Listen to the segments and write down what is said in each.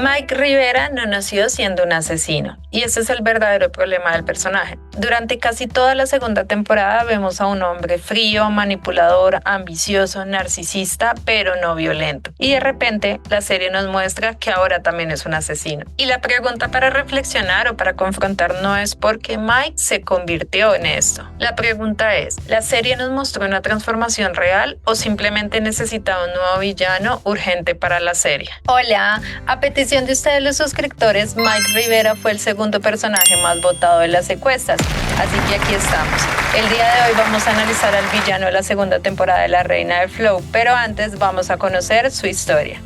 Mike Rivera no nació siendo un asesino, y ese es el verdadero problema del personaje. Durante casi toda la segunda temporada vemos a un hombre frío, manipulador, ambicioso, narcisista, pero no violento. Y de repente la serie nos muestra que ahora también es un asesino. Y la pregunta para reflexionar o para confrontar no es por qué Mike se convirtió en esto. La pregunta es, ¿la serie nos mostró una transformación real o simplemente necesitaba un nuevo villano urgente para la serie? Hola, a petición de ustedes los suscriptores, Mike Rivera fue el segundo personaje más votado de las encuestas, así que aquí estamos. El día de hoy vamos a analizar al villano de la segunda temporada de La Reina del Flow, pero antes vamos a conocer su historia.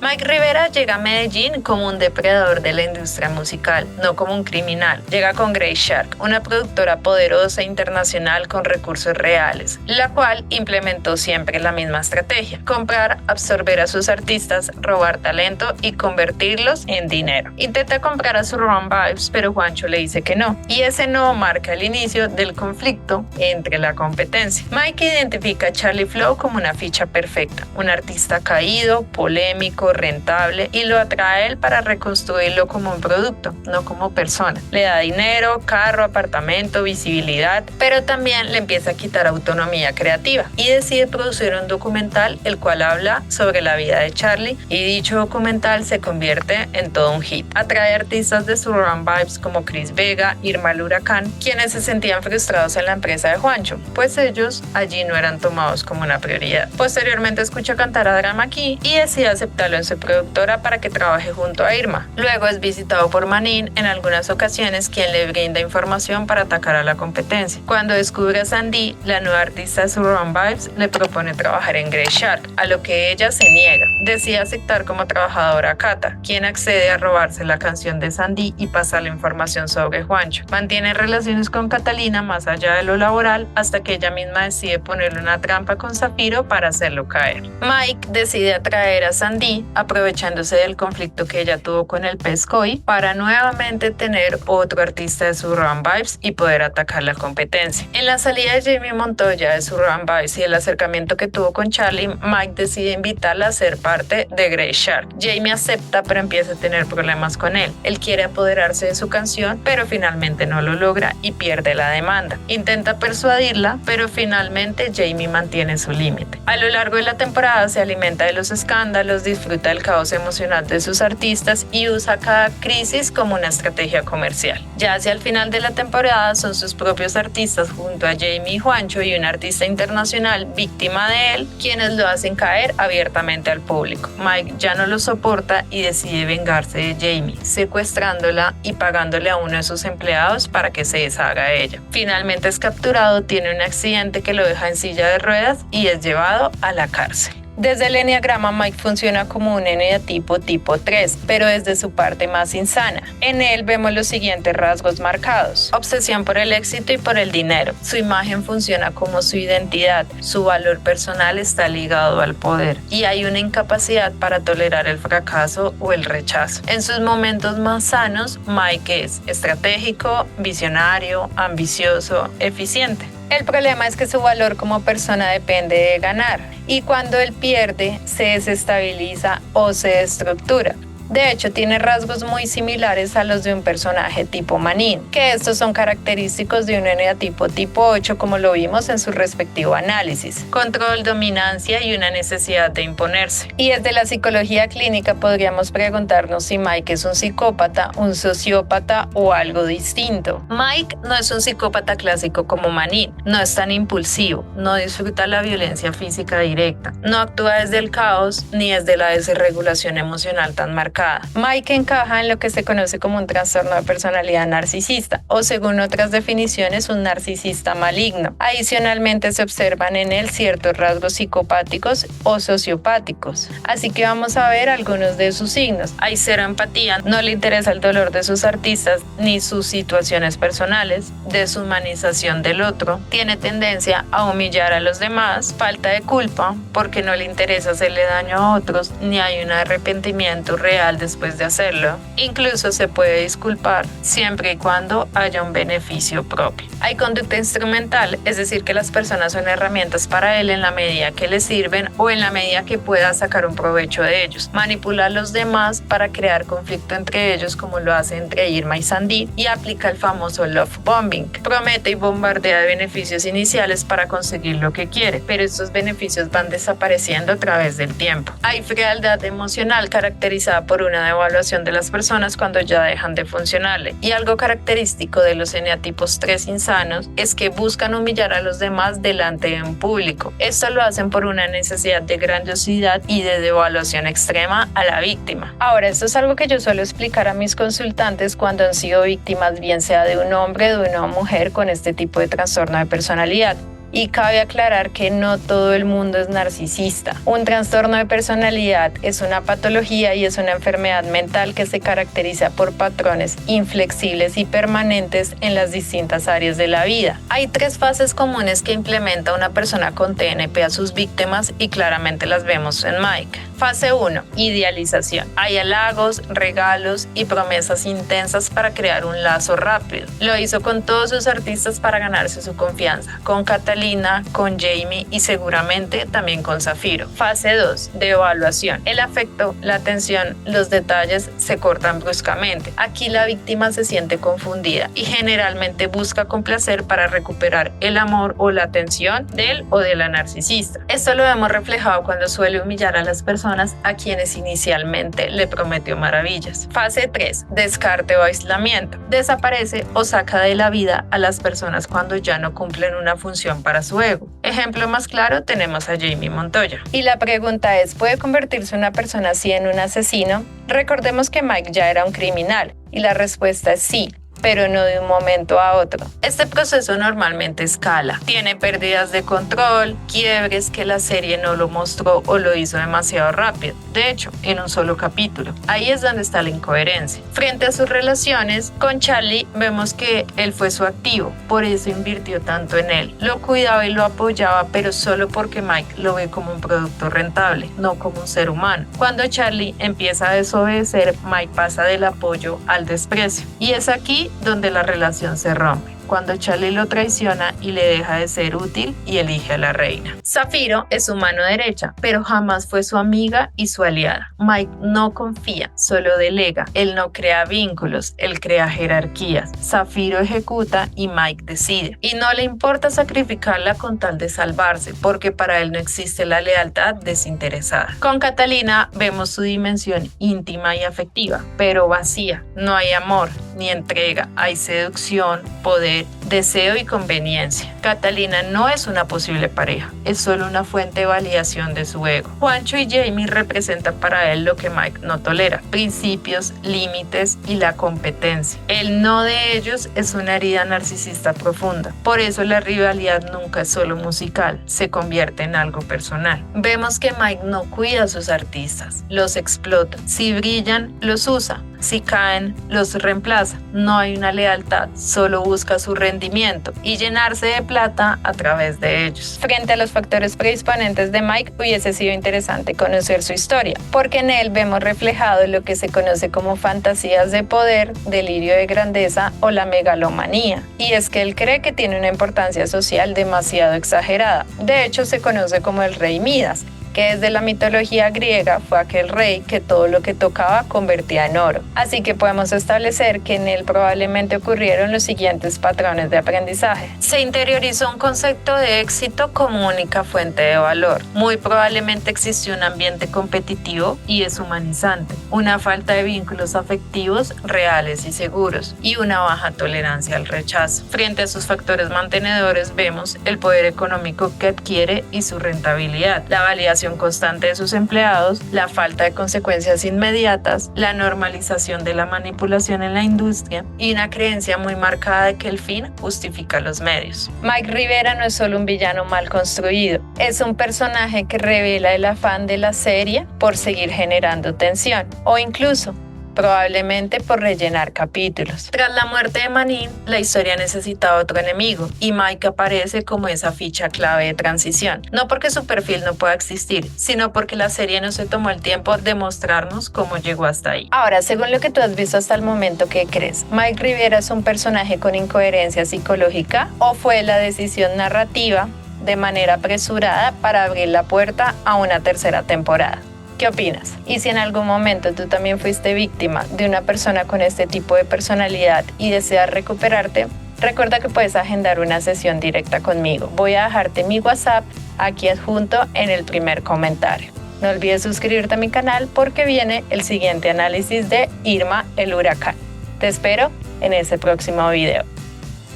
Mike Rivera llega a Medellín como un depredador de la industria musical, no como un criminal. Llega con Grey Shark, una productora poderosa internacional con recursos reales, la cual implementó siempre la misma estrategia: comprar, absorber a sus artistas, robar talento y convertirlos en dinero. Intenta comprar a Surround Vibes, pero Juancho le dice que no, y ese no marca el inicio del conflicto entre la competencia. Mike identifica a Charlie Flow como una ficha perfecta, un artista caído, polémico, rentable, y lo atrae a él para reconstruirlo como un producto, no como persona. Le da dinero, carro, apartamento, visibilidad, pero también le empieza a quitar autonomía creativa y decide producir un documental el cual habla sobre la vida de Charlie, y dicho documental se convierte en todo un hit. Atrae artistas de Surround Vibes como Chris Vega, Irma el Huracán, quienes se sentían frustrados en la empresa de Juancho, pues ellos allí no eran tomados como una prioridad. Posteriormente escucha cantar a Drama Key y decide aceptarlo en su productora para que trabaje junto a Irma. Luego es visitado por Manin en algunas ocasiones, quien le brinda información para atacar a la competencia. Cuando descubre a Sandy, la nueva artista de Surround Vibes, le propone trabajar en Grey Shark, a lo que ella se niega. Decide aceptar como trabajadora a Kata, quien accede a robarse la canción de Sandy y pasar la información sobre Juancho. Mantiene relaciones con Catalina más allá de lo laboral, hasta que ella misma decide ponerle una trampa con Zafiro para hacerlo caer. Mike decide atraer a Sandy, aprovechándose del conflicto que ella tuvo con el pez koi, para nuevamente tener otro artista de Surround Vibes y poder atacar la competencia. En la salida de Jamie Montoya de Surround Vibes y el acercamiento que tuvo con Charlie, Mike decide invitarla a ser parte de Grey Shark. Jamie acepta, pero empieza a tener problemas con él. Él quiere apoderarse de su canción, pero finalmente no lo logra y pierde la demanda. Intenta persuadirla, pero finalmente Jamie mantiene su límite. A lo largo de la temporada se alimenta de los escándalos, disfruta del caos emocional de sus artistas y usa cada crisis como una estrategia comercial. Ya hacia el final de la temporada son sus propios artistas junto a Jamie y Juancho y un artista internacional víctima de él quienes lo hacen caer abiertamente al público. Mike ya no lo soporta y decide vengarse de Jamie, secuestrándola y pagándole a uno de sus empleados para que se deshaga de ella. Finalmente es capturado, tiene un accidente que lo deja en silla de ruedas y es llevado a la cárcel. Desde el enneagrama, Mike funciona como un eneatipo tipo 3, pero desde su parte más insana. En él vemos los siguientes rasgos marcados: obsesión por el éxito y por el dinero. Su imagen funciona como su identidad, su valor personal está ligado al poder, y hay una incapacidad para tolerar el fracaso o el rechazo. En sus momentos más sanos, Mike es estratégico, visionario, ambicioso, eficiente. El problema es que su valor como persona depende de ganar, y cuando él pierde, se desestabiliza o se destructura. De hecho, tiene rasgos muy similares a los de un personaje tipo Manin, que estos son característicos de un eneatipo tipo 8, como lo vimos en su respectivo análisis: control, dominancia y una necesidad de imponerse. Y desde la psicología clínica podríamos preguntarnos si Mike es un psicópata, un sociópata o algo distinto. Mike no es un psicópata clásico como Manin, no es tan impulsivo, no disfruta la violencia física directa, no actúa desde el caos ni desde la desregulación emocional tan marcada. Mike encaja en lo que se conoce como un trastorno de personalidad narcisista, o según otras definiciones, un narcisista maligno. Adicionalmente se observan en él ciertos rasgos psicopáticos o sociopáticos. Así que vamos a ver algunos de sus signos. Hay cero empatía, no le interesa el dolor de sus artistas ni sus situaciones personales, deshumanización del otro, tiene tendencia a humillar a los demás, falta de culpa porque no le interesa hacerle daño a otros, ni hay un arrepentimiento real leal después de hacerlo. Incluso se puede disculpar siempre y cuando haya un beneficio propio. Hay conducta instrumental, es decir, que las personas son herramientas para él en la medida que le sirven o en la medida que pueda sacar un provecho de ellos. Manipula a los demás para crear conflicto entre ellos, como lo hace entre Irma y Sandeep, y aplica el famoso love bombing. Promete y bombardea de beneficios iniciales para conseguir lo que quiere, pero estos beneficios van desapareciendo a través del tiempo. Hay frialdad emocional, caracterizada por una devaluación de las personas cuando ya dejan de funcionarle. Y algo característico de los eneatipos 3 insanos es que buscan humillar a los demás delante de un público. Esto lo hacen por una necesidad de grandiosidad y de devaluación extrema a la víctima. Ahora, esto es algo que yo suelo explicar a mis consultantes cuando han sido víctimas, bien sea de un hombre o de una mujer con este tipo de trastorno de personalidad. Y cabe aclarar que no todo el mundo es narcisista. Un trastorno de personalidad es una patología y es una enfermedad mental que se caracteriza por patrones inflexibles y permanentes en las distintas áreas de la vida. Hay 3 fases comunes que implementa una persona con TNP a sus víctimas y claramente las vemos en Mike. Fase 1. Idealización. Hay halagos, regalos y promesas intensas para crear un lazo rápido. Lo hizo con todos sus artistas para ganarse su confianza. Con Catalina, con Jamie y seguramente también con Zafiro. Fase 2. De evaluación. El afecto, la atención, los detalles se cortan bruscamente. Aquí la víctima se siente confundida y generalmente busca complacer para recuperar el amor o la atención del o de la narcisista. Esto lo vemos reflejado cuando suele humillar a las personas a quienes inicialmente le prometió maravillas. Fase 3. Descarte o aislamiento. Desaparece o saca de la vida a las personas cuando ya no cumplen una función para su ego. Ejemplo más claro tenemos a Jamie Montoya. Y la pregunta es, ¿puede convertirse una persona así en un asesino? Recordemos que Mike ya era un criminal y la respuesta es sí, pero no de un momento a otro. Este proceso normalmente escala. Tiene pérdidas de control, quiebres que la serie no lo mostró o lo hizo demasiado rápido. De hecho, en un solo capítulo. Ahí es donde está la incoherencia. Frente a sus relaciones con Charlie, vemos que él fue su activo, por eso invirtió tanto en él. Lo cuidaba y lo apoyaba, pero solo porque Mike lo ve como un producto rentable, no como un ser humano. Cuando Charlie empieza a desobedecer, Mike pasa del apoyo al desprecio. Y es aquí donde la relación se rompe, cuando Charlie lo traiciona y le deja de ser útil y elige a la reina. Zafiro es su mano derecha, pero jamás fue su amiga y su aliada. Mike no confía, solo delega. Él no crea vínculos, él crea jerarquías. Zafiro ejecuta y Mike decide. Y no le importa sacrificarla con tal de salvarse, porque para él no existe la lealtad desinteresada. Con Catalina vemos su dimensión íntima y afectiva, pero vacía. No hay amor ni entrega, hay seducción, poder, deseo y conveniencia. Catalina no es una posible pareja, es solo una fuente de validación de su ego. Juancho y Jamie representan para él lo que Mike no tolera: principios, límites y la competencia. El no de ellos es una herida narcisista profunda. Por eso la rivalidad nunca es solo musical, se convierte en algo personal. Vemos que Mike no cuida a sus artistas, los explota. Si brillan, los usa. Si caen, los reemplaza. No hay una lealtad, solo busca su rendimiento y llenarse de plata a través de ellos. Frente a los factores predisponentes de Mike, hubiese sido interesante conocer su historia, porque en él vemos reflejado lo que se conoce como fantasías de poder, delirio de grandeza o la megalomanía. Y es que él cree que tiene una importancia social demasiado exagerada. De hecho, se conoce como el rey Midas, que desde la mitología griega fue aquel rey que todo lo que tocaba convertía en oro. Así que podemos establecer que en él probablemente ocurrieron los siguientes patrones de aprendizaje. Se interiorizó un concepto de éxito como única fuente de valor. Muy probablemente existió un ambiente competitivo y deshumanizante, una falta de vínculos afectivos reales y seguros y una baja tolerancia al rechazo. Frente a sus factores mantenedores vemos el poder económico que adquiere y su rentabilidad, la validación constante de sus empleados, la falta de consecuencias inmediatas, la normalización de la manipulación en la industria y una creencia muy marcada de que el fin justifica los medios. Mike Rivera no es solo un villano mal construido, es un personaje que revela el afán de la serie por seguir generando tensión o incluso probablemente por rellenar capítulos. Tras la muerte de Manin, la historia necesitaba otro enemigo y Mike aparece como esa ficha clave de transición. No porque su perfil no pueda existir, sino porque la serie no se tomó el tiempo de mostrarnos cómo llegó hasta ahí. Ahora, según lo que tú has visto hasta el momento, ¿qué crees? ¿Mike Rivera es un personaje con incoherencia psicológica o fue la decisión narrativa de manera apresurada para abrir la puerta a una tercera temporada? ¿Qué opinas? Y si en algún momento tú también fuiste víctima de una persona con este tipo de personalidad y deseas recuperarte, recuerda que puedes agendar una sesión directa conmigo. Voy a dejarte mi WhatsApp aquí adjunto en el primer comentario. No olvides suscribirte a mi canal porque viene el siguiente análisis de Irma el huracán. Te espero en ese próximo video.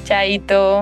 Chaito.